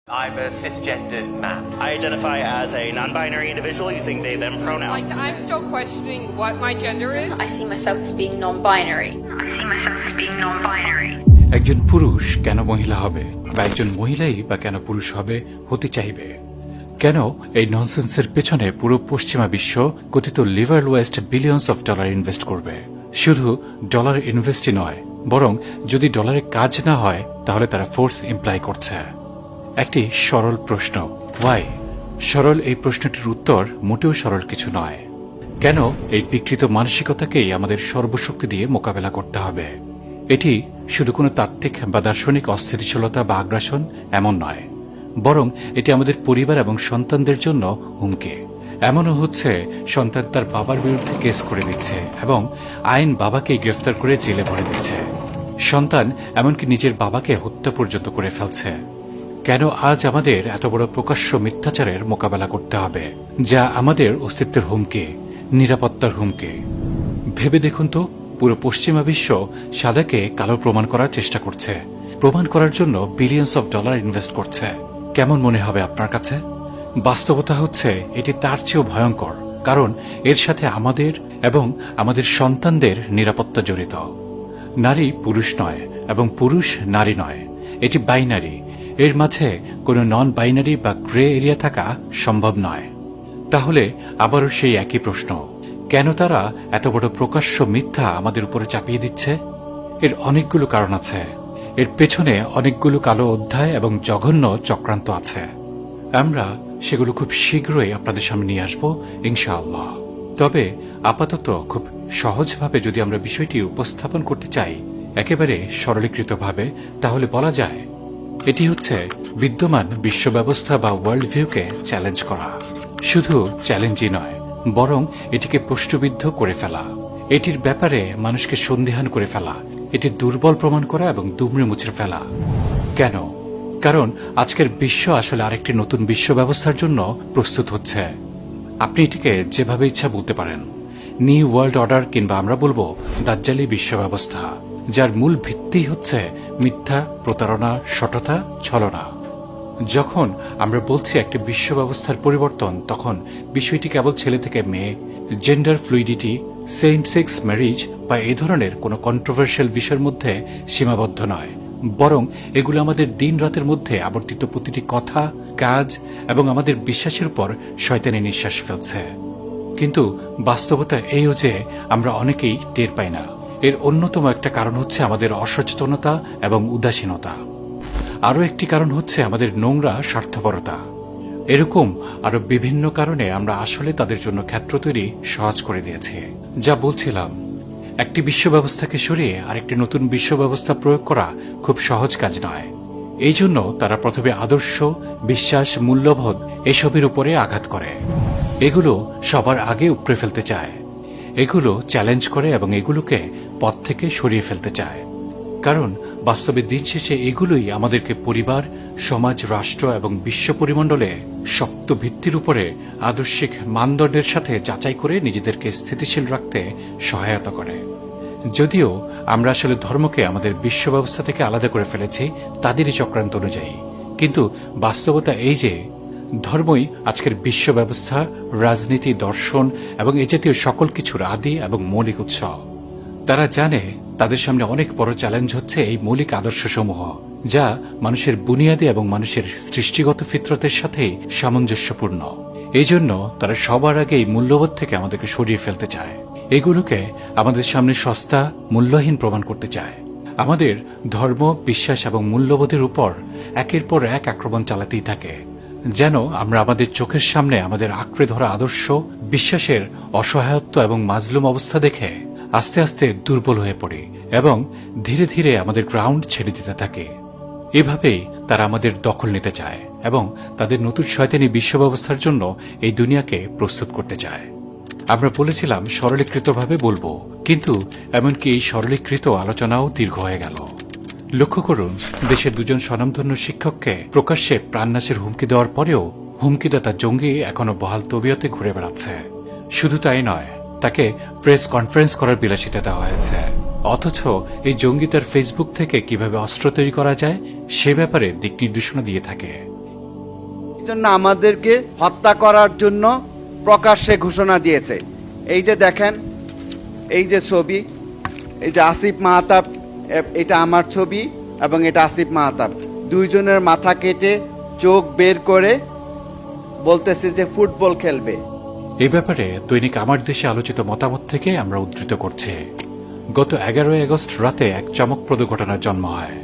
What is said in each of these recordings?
I'm a cisgendered man. I identify as a non-binary individual using they, them pronouns. I'm still questioning what my gender is. I see myself as being non-binary. একজন পুরুষ কেন মহিলা হবে বা একজন মহিলাই বা কেন পুরুষ হবে হতে চাইবে? কেন এই ননসেন্সের পেছনে পুরো পশ্চিমা বিশ্ব কথিত liver West billions of dollar invest করবে? শুধু ডলার ইনভেস্টই নয়, বরং যদি ডলারে কাজ না হয় তাহলে তারা ফোর্স ইমপ্লাই করছে। একটি সরল প্রশ্ন, ওয়াই? সরল এই প্রশ্নটির উত্তর মোটেও সরল কিছু নয়। কেন এই বিকৃত মানসিকতাকেই আমাদের সর্বশক্তি দিয়ে মোকাবেলা করতে হবে? এটি শুধু কোনো তাত্ত্বিক বা দার্শনিক অস্থিতিশীলতা বা আগ্রাসন এমন নয়, বরং এটি আমাদের পরিবার এবং সন্তানদের জন্য হুমকি। এমনও হচ্ছে সন্তান তার বাবার বিরুদ্ধে কেস করে দিচ্ছে এবং আইন বাবাকেই গ্রেফতার করে জেলে ভরে দিচ্ছে। সন্তান এমনকি নিজের বাবাকে হত্যা পর্যন্ত করে ফেলছে। কেন আজ আমাদের এত বড় প্রকাশ্য মিথ্যাচারের মোকাবেলা করতে হবে, যা আমাদের অস্তিত্বের হুমকি, নিরাপত্তার হুমকি? ভেবে দেখুন তো, পুরো পশ্চিমা বিশ্ব সাদাকে কালো প্রমাণ করার চেষ্টা করছে, প্রমাণ করার জন্য বিলিয়ন্স অফ ডলার ইনভেস্ট করছে। কেমন মনে হবে আপনার কাছে? বাস্তবতা হচ্ছে এটি তার চেয়েও ভয়ঙ্কর, কারণ এর সাথে আমাদের এবং আমাদের সন্তানদের নিরাপত্তা জড়িত। নারী পুরুষ নয় এবং পুরুষ নারী নয়, এটি বাইনারি। এর মাঝে কোনো নন বাইনারি বা গ্রে এরিয়া থাকা সম্ভব নয়। তাহলে আবারও সেই একই প্রশ্ন, কেন তারা এত বড় প্রকাশ্য মিথ্যা আমাদের উপরে চাপিয়ে দিচ্ছে? এর অনেকগুলো কারণ আছে। এর পেছনে অনেকগুলো কালো অধ্যায় এবং জঘন্য চক্রান্ত আছে। আমরা সেগুলো খুব শীঘ্রই আপনাদের সামনে নিয়ে আসব ইনশাআল্লাহ। তবে আপাতত খুব সহজভাবে যদি আমরা বিষয়টি উপস্থাপন করতে চাই, একেবারে সরলীকৃতভাবে, তাহলে বলা যায় এটি হচ্ছে বিদ্যমান বিশ্ব ব্যবস্থা বা ওয়ার্ল্ড ভিউকে চ্যালেঞ্জ করা। শুধু চ্যালেঞ্জই নয়, বরং এটিকে প্রশ্নবিদ্ধ করে ফেলা, এটির ব্যাপারে মানুষকে সন্দিহান করে ফেলা, এটি দুর্বল প্রমাণ করা এবং দুমড়ে মুচড়ে ফেলা। কেন? কারণ আজকের বিশ্ব আসলে আরেকটি নতুন বিশ্ব ব্যবস্থার জন্য প্রস্তুত হচ্ছে। আপনি এটিকে যেভাবে ইচ্ছা বলতে পারেন, নিউ ওয়ার্ল্ড অর্ডার, কিংবা আমরা বলবো দাজ্জালি বিশ্ব ব্যবস্থা, যার মূল ভিত্তি হচ্ছে মিথ্যা, প্রতারণা, সততা, ছলনা। যখন আমরা বলছি একটি বিশ্ব ব্যবস্থার পরিবর্তন, তখন বিষয়টি কেবল ছেলে থেকে মেয়ে, gender fluidity, same sex marriage বা এই ধরনের কোনো কন্ট্রোভার্সিয়াল বিষয়ের মধ্যে সীমাবদ্ধ নয়, বরং এগুলো আমাদের দিন রাতের মধ্যে আবর্তিত প্রতিটি কথা, কাজ এবং আমাদের বিশ্বাসের উপর শয়তানি নিঃশ্বাস ফেলছে। কিন্তু বাস্তবতা এইও যে আমরা অনেকেই টের পাই না। এর অন্যতম একটা কারণ হচ্ছে আমাদের অসচেতনতা এবং উদাসীনতা। আরও একটি কারণ হচ্ছে আমাদের নোংরা স্বার্থপরতা। এরকম আরো বিভিন্ন কারণে আমরা আসলে তাদের জন্য ক্ষেত্র তৈরি সহজ করে দিয়েছি। যা বলছিলাম, একটি বিশ্ব ব্যবস্থাকে সরিয়ে আরেকটি নতুন বিশ্ব ব্যবস্থা প্রয়োগ করা খুব সহজ কাজ নয়। এই জন্য তারা প্রথমে আদর্শ, বিশ্বাস, মূল্যবোধ এসবের উপরে আঘাত করে। এগুলো সবার আগে উপড়ে ফেলতে চায়, এগুলো চ্যালেঞ্জ করে এবং এগুলোকে পথ থেকে সরিয়ে ফেলতে চায়। কারণ বাস্তবে দিন শেষে এগুলোই আমাদেরকে পরিবার, সমাজ, রাষ্ট্র এবং বিশ্ব পরিমণ্ডলে শক্ত ভিত্তির উপরে আদর্শিক মানদণ্ডের সাথে যাচাই করে নিজেদেরকে স্থিতিশীল রাখতে সহায়তা করে। যদিও আমরা আসলে ধর্মকে আমাদের বিশ্ব ব্যবস্থা থেকে আলাদা করে ফেলেছি তাদেরই চক্রান্ত অনুযায়ী, কিন্তু বাস্তবতা এই যে ধর্মই আজকের বিশ্ব ব্যবস্থা, রাজনীতি, দর্শন এবং এ জাতীয় সকল কিছুর আদি এবং মৌলিক উৎস। তারা জানে তাদের সামনে অনেক বড় চ্যালেঞ্জ হচ্ছে এই মৌলিক আদর্শসমূহ, যা মানুষের বুনিয়াদী এবং মানুষের সৃষ্টিগত ফিতরতের সাথে সামঞ্জস্যপূর্ণ। এই জন্য তারা সবার আগে এই মূল্যবোধ থেকে আমাদেরকে সরিয়ে ফেলতে চায়। এগুলোকে আমাদের সামনে সস্তা, মূল্যহীন প্রমাণ করতে চায়। আমাদের ধর্ম, বিশ্বাস এবং মূল্যবোধের উপর একের পর এক আক্রমণ চালাতেই থাকে, যেন আমরা আমাদের চোখের সামনে আমাদের আঁকড়ে ধরা আদর্শ, বিশ্বাসের অসহায়ত্ব এবং মাজলুম অবস্থা দেখে আস্তে আস্তে দুর্বল হয়ে পড়ি এবং ধীরে ধীরে আমাদের গ্রাউন্ড ছেড়ে দিতে থাকে। এভাবেই তারা আমাদের দখল নিতে চায় এবং তাদের নতুন শয়তানি বিশ্ব ব্যবস্থার জন্য এই দুনিয়াকে প্রস্তুত করতে চায়। আমরা বলেছিলাম সরলীকৃতভাবে বলবো, কিন্তু এমনকি এই সরলীকৃত আলোচনাও দীর্ঘ হয়ে গেল। লক্ষ্য করুন, দেশের দুজন স্বনামধন্য শিক্ষককে প্রকাশ্যে প্রাণনাশের হুমকি দেওয়ার পরেও হুমকিদাতা জঙ্গি এখনো বহাল তবিয়তে ঘুরে বেড়াচ্ছে। শুধু তাই নয়, তাকে প্রেস কনফারেন্স করার বিলাসিতা দেওয়া হয়েছে। অথচ এই জঙ্গি তার ফেসবুক থেকে কিভাবে অস্ত্র তৈরি করা যায় সে ব্যাপারে দিক নির্দেশনা দিয়ে থাকে। জন্য আমাদেরকে হত্যা করার জন্য প্রকাশ্যে ঘোষণা দিয়েছে। এই যে দেখেন, এই যে ছবি, এই যে আসিফ মাহতাব, এটা আমার ছবি এবং এটা আসিফ মাহতাব, দুইজনের মাথা কেটে চোখ বের করে বলতেছে যে ফুটবল খেলবে। এই ব্যাপারে দৈনিক আমার দেশে আলোচিত মতামত থেকে আমরা উদ্ধৃত করছি। গত 11 আগস্ট রাতে এক চমকপ্রদ ঘটনার জন্ম হয়।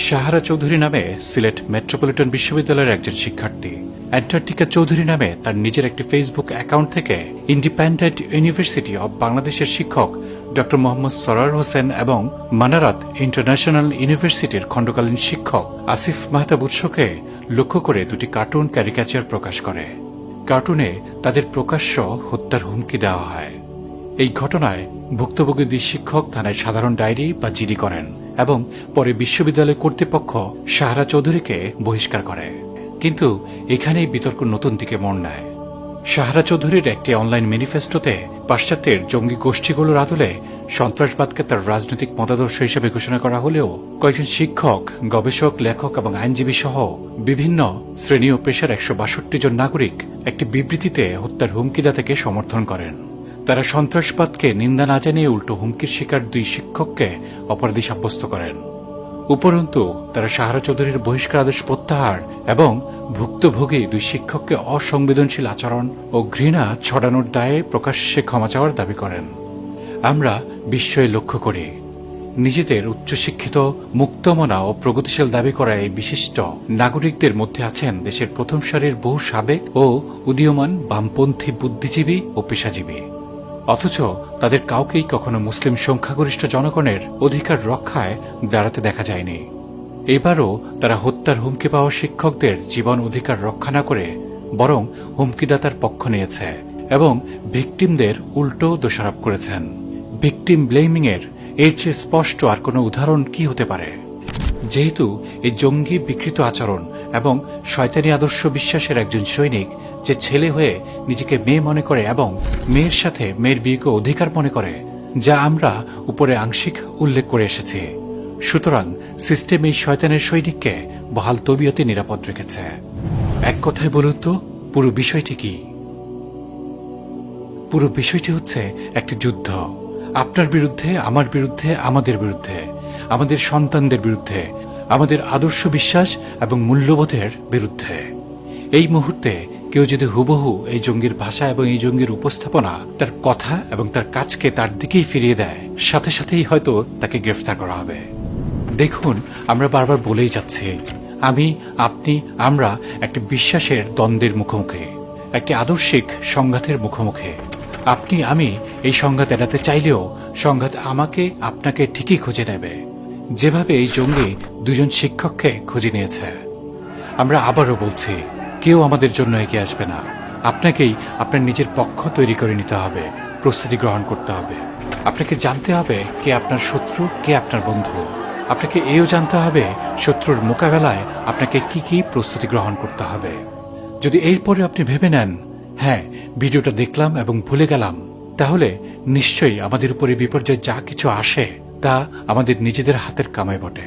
সাহারা চৌধুরী নামে সিলেট মেট্রোপলিটন বিশ্ববিদ্যালয়ের একজন শিক্ষার্থী অ্যান্টার্কটিকা চৌধুরী নামে তার নিজের একটি ফেসবুক অ্যাকাউন্ট থেকে ইন্ডিপেন্ডেন্ট ইউনিভার্সিটি অব বাংলাদেশের শিক্ষক ডক্টর মোহাম্মদ সরার হোসেন এবং মানারাত ইন্টারন্যাশনাল ইউনিভার্সিটির খণ্ডকালীন শিক্ষক আসিফ মাহতাব উৎসকে লক্ষ্য করে দুটি কার্টুন ক্যারিকেচার প্রকাশ করে। কার্টুনে তাদের প্রকাশ্য হত্যার হুমকি দেওয়া হয়। এই ঘটনায় ভুক্তভোগী দুই শিক্ষক থানায় সাধারণ ডায়েরি বা জিডি করেন এবং পরে বিশ্ববিদ্যালয় কর্তৃপক্ষ সাহারা চৌধুরীকে বহিষ্কার করে। কিন্তু এখানেই বিতর্ক নতুন দিকে মোড় নেয়। সাহারা চৌধুরীর একটি অনলাইন ম্যানিফেস্টোতে পাশ্চাত্যের জঙ্গি গোষ্ঠীগুলোর আদলে সন্ত্রাসবাদকে তার রাজনৈতিক মতাদর্শ হিসেবে ঘোষণা করা হলেও কয়েকজন শিক্ষক, গবেষক, লেখক এবং আইনজীবী সহ বিভিন্ন শ্রেণী ও পেশার 162 জন নাগরিক একটি বিবৃতিতে হত্যার হুমকিদাতাকে সমর্থন করেন। তারা সন্ত্রাসবাদকে নিন্দা না জানিয়ে উল্টো হুমকির শিকার দুই শিক্ষককে অপরাধী সাব্যস্ত করেন। উপরন্তু তারা সাহারা চৌধুরীর বহিষ্কার আদেশ প্রত্যাহার এবং ভুক্তভোগী দুই শিক্ষককে অসংবেদনশীল আচরণ ও ঘৃণা ছড়ানোর দায়ে প্রকাশ্যে ক্ষমা চাওয়ার দাবি করেন। আমরা বিস্ময়ে লক্ষ্য করি, নিজেদের উচ্চশিক্ষিত, মুক্তমনা ও প্রগতিশীল দাবি করা এই বিশিষ্ট নাগরিকদের মধ্যে আছেন দেশের প্রথম সারির বহু সাবেক ও উদীয়মান বামপন্থী বুদ্ধিজীবী ও পেশাজীবী। অথচ তাদের কাউকেই কখনো মুসলিম সংখ্যাগরিষ্ঠ জনগণের অধিকার রক্ষায় দাঁড়াতে দেখা যায়নি। এবারও তারা হত্যার হুমকি পাওয়া শিক্ষকদের জীবন অধিকার রক্ষা না করে বরং হুমকিদাতার পক্ষ নিয়েছে এবং ভিকটিমদের উল্টো দোষারোপ করেছেন। ভিকটিম ব্লেমিং এর চেয়ে স্পষ্ট আর কোনো উদাহরণ কি হতে পারে? যেহেতু এই জঙ্গি বিকৃত আচরণ এবং শয়তানি আদর্শ বিশ্বাসের একজন সৈনিক, যে ছেলে হয়ে নিজেকে মেয়ে মনে করে এবং মেয়ের সাথে মেয়ের বিয়েকে অধিকার মনে করে, যা আমরা উপরে আংশিক উল্লেখ করে এসেছি, সুতরাং সিস্টেম এই শয়তানের সৈনিককে বহাল তবিয়তে নিরাপদ রেখেছে। এক কথায় বলুন তো, পুরো বিষয়টি কি? পুরো বিষয়টি হচ্ছে একটি যুদ্ধ। আপনার বিরুদ্ধে, আমার বিরুদ্ধে, আমাদের বিরুদ্ধে, আমাদের সন্তানদের বিরুদ্ধে, আমাদের আদর্শ বিশ্বাস এবং মূল্যবোধের বিরুদ্ধে। এই মুহূর্তে কেউ যদি হুবহু এই জঙ্গির ভাষা এবং এই জঙ্গির উপস্থাপনা, তার কথা এবং তার কাজকে তার দিকেই ফিরিয়ে দেয়, সাথে সাথেই হয়তো তাকে গ্রেফতার করা হবে। দেখুন, আমরা বারবার বলেই যাচ্ছি, আমি, আপনি, আমরা একটি বিশ্বাসের দ্বন্দ্বের মুখোমুখি, একটি আদর্শিক সংঘাতের মুখোমুখি। আপনি, আমি এই সংঘাত এড়াতে চাইলেও সংঘাত আমাকে, আপনাকে ঠিকই খুঁজে নেবে, যেভাবে এই জঙ্গি দুজন শিক্ষককে খুঁজে নিয়েছে। আমরা আবারও বলছি, কেউ আমাদের জন্য এগিয়ে আসবে না। আপনাকেই আপনার নিজের পক্ষ তৈরি করে নিতে হবে, প্রস্তুতি গ্রহণ করতে হবে। আপনাকে জানতে হবে কে আপনার শত্রু, কে আপনার বন্ধু। আপনাকে এও জানতে হবে শত্রুর মোকাবেলায় আপনাকে কি কি প্রস্তুতি গ্রহণ করতে হবে। যদি এরপরে আপনি ভেবে নেন, হ্যাঁ, ভিডিওটা দেখলাম এবং ভুলে গেলাম, তাহলে নিশ্চয়ই আমাদের উপরে বিপর্যয় যা কিছু আসে তা আমাদের নিজেদের হাতের কামাই বটে।